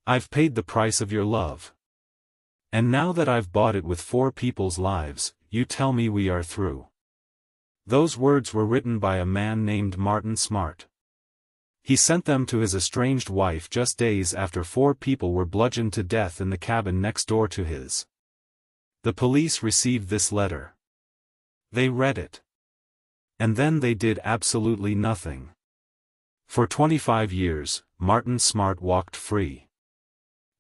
I've paid the price of your love. And now that I've bought it with 4 people's lives, you tell me we are through. Those words were written by a man named Martin Smartt. He sent them to his estranged wife just days after 4 people were bludgeoned to death in the cabin next door to his. The police received this letter. They read it. And then they did absolutely nothing. For 25 years, Martin Smartt walked free.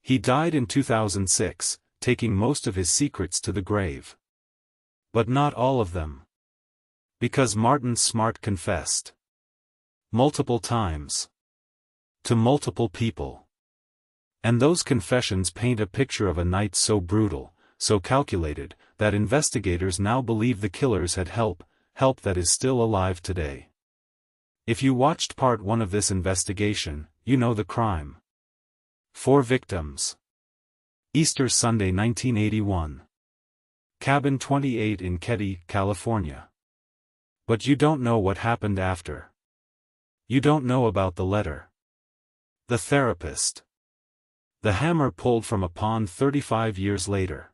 He died in 2006, taking most of his secrets to the grave. But not all of them. Because Martin Smartt confessed. Multiple times. To multiple people. And those confessions paint a picture of a night so brutal, so calculated, that investigators now believe the killers had help that is still alive today. If you watched part 1 of this investigation, you know the crime. 4 victims. Easter Sunday 1981. Cabin 28 in Keddie, California. But you don't know what happened after. You don't know about the letter. The therapist. The hammer pulled from a pond 35 years later.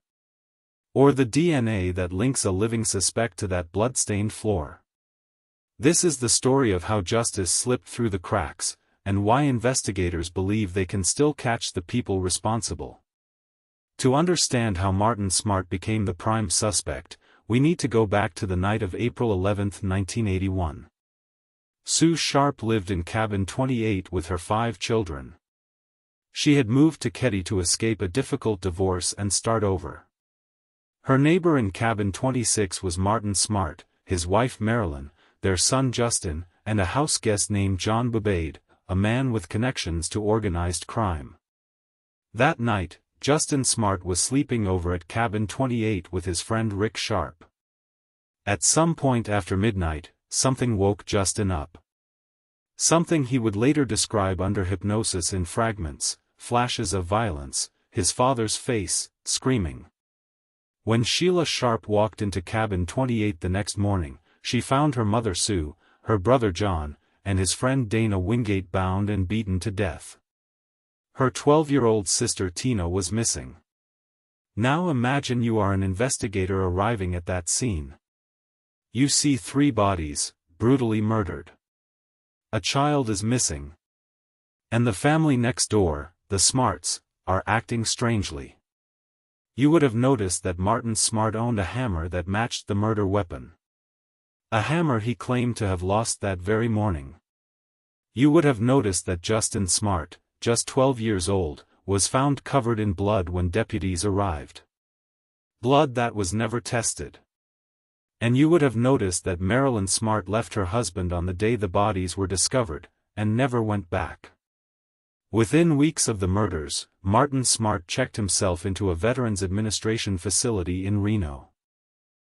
Or the DNA that links a living suspect to that blood-stained floor. This is the story of how justice slipped through the cracks, and why investigators believe they can still catch the people responsible. To understand how Martin Smartt became the prime suspect, we need to go back to the night of April 11, 1981. Sue Sharp lived in cabin 28 with her 5 children. She had moved to Keddie to escape a difficult divorce and start over. Her neighbor in cabin 26 was Martin Smartt, his wife Marilyn, their son Justin, and a house guest named John Babade, a man with connections to organized crime. That night, Justin Smartt was sleeping over at cabin 28 with his friend Rick Sharp. At some point after midnight, something woke Justin up. Something he would later describe under hypnosis in fragments, flashes of violence, his father's face, screaming. When Sheila Sharp walked into cabin 28 the next morning, she found her mother Sue, her brother John, and his friend Dana Wingate bound and beaten to death. Her 12-year-old sister Tina was missing. Now imagine you are an investigator arriving at that scene. You see 3 bodies, brutally murdered. A child is missing. And the family next door, the Smarts, are acting strangely. You would have noticed that Martin Smartt owned a hammer that matched the murder weapon. A hammer he claimed to have lost that very morning. You would have noticed that Justin Smartt, just 12 years old, was found covered in blood when deputies arrived. Blood that was never tested. And you would have noticed that Marilyn Smartt left her husband on the day the bodies were discovered, and never went back. Within weeks of the murders, Martin Smartt checked himself into a Veterans Administration facility in Reno.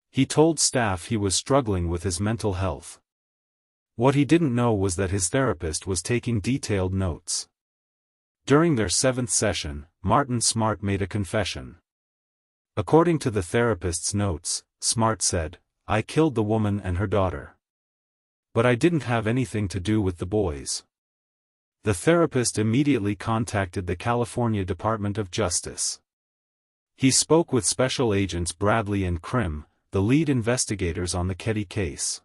He told staff he was struggling with his mental health. What he didn't know was that his therapist was taking detailed notes. During their 7th session, Martin Smartt made a confession. According to the therapist's notes, Smartt said, "I killed the woman and her daughter. But I didn't have anything to do with the boys." The therapist immediately contacted the California Department of Justice. He spoke with Special Agents Bradley and Krim, the lead investigators on the Keddie case.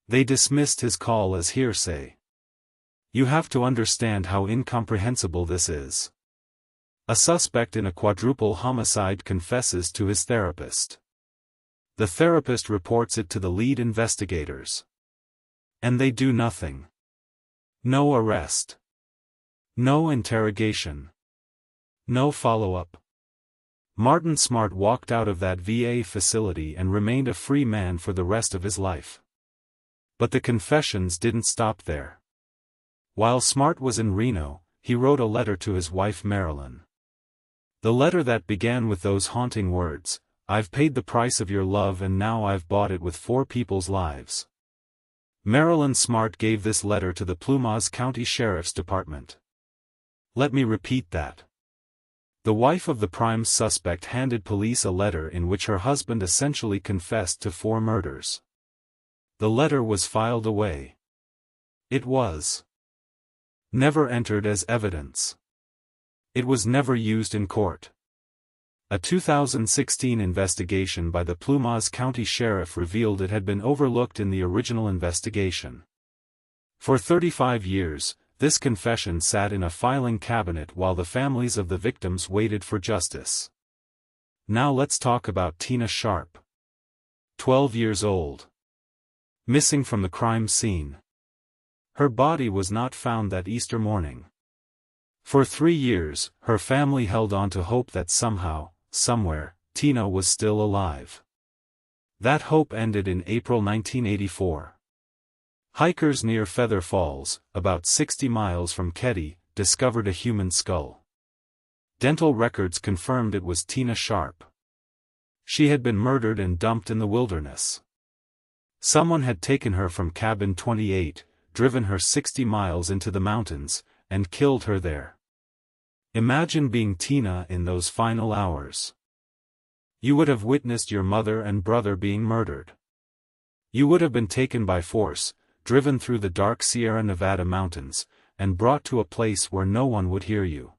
They dismissed his call as hearsay. You have to understand how incomprehensible this is. A suspect in a quadruple homicide confesses to his therapist. The therapist reports it to the lead investigators. And they do nothing. No arrest. No interrogation. No follow-up. Martin Smartt walked out of that VA facility and remained a free man for the rest of his life. But the confessions didn't stop there. While Smartt was in Reno, he wrote a letter to his wife Marilyn. The letter that began with those haunting words, "I've paid the price of your love and now I've bought it with 4 people's lives." Marilyn Smartt gave this letter to the Plumas County Sheriff's Department. Let me repeat that. The wife of the prime suspect handed police a letter in which her husband essentially confessed to 4 murders. The letter was filed away. It was never entered as evidence. It was never used in court. A 2016 investigation by the Plumas County Sheriff revealed it had been overlooked in the original investigation. For 35 years, this confession sat in a filing cabinet while the families of the victims waited for justice. Now let's talk about Tina Sharp. 12 years old. Missing from the crime scene. Her body was not found that Easter morning. For 3 years, her family held on to hope that somehow, somewhere, Tina was still alive. That hope ended in April 1984. Hikers near Feather Falls, about 60 miles from Keddie, discovered a human skull. Dental records confirmed it was Tina Sharp. She had been murdered and dumped in the wilderness. Someone had taken her from Cabin 28, driven her 60 miles into the mountains, and killed her there. Imagine being Tina in those final hours. You would have witnessed your mother and brother being murdered. You would have been taken by force, driven through the dark Sierra Nevada mountains, and brought to a place where no one would hear you.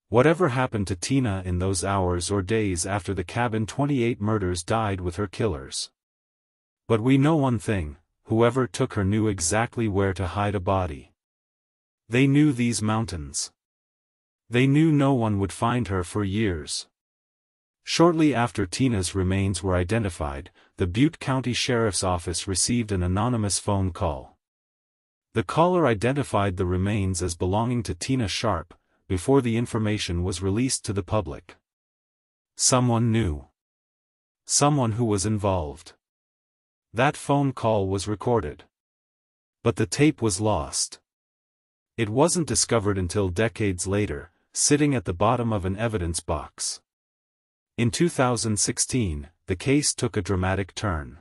Whatever happened to Tina in those hours or days after the Cabin 28 murders died with her killers? But we know one thing: whoever took her knew exactly where to hide a body. They knew these mountains. They knew no one would find her for years. Shortly after Tina's remains were identified, the Butte County Sheriff's Office received an anonymous phone call. The caller identified the remains as belonging to Tina Sharp, before the information was released to the public. Someone knew. Someone who was involved. That phone call was recorded. But the tape was lost. It wasn't discovered until decades later, sitting at the bottom of an evidence box. In 2016, the case took a dramatic turn.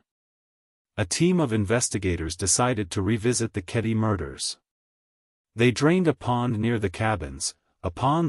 A team of investigators decided to revisit the Keddie murders. They drained a pond near the cabins, a pond that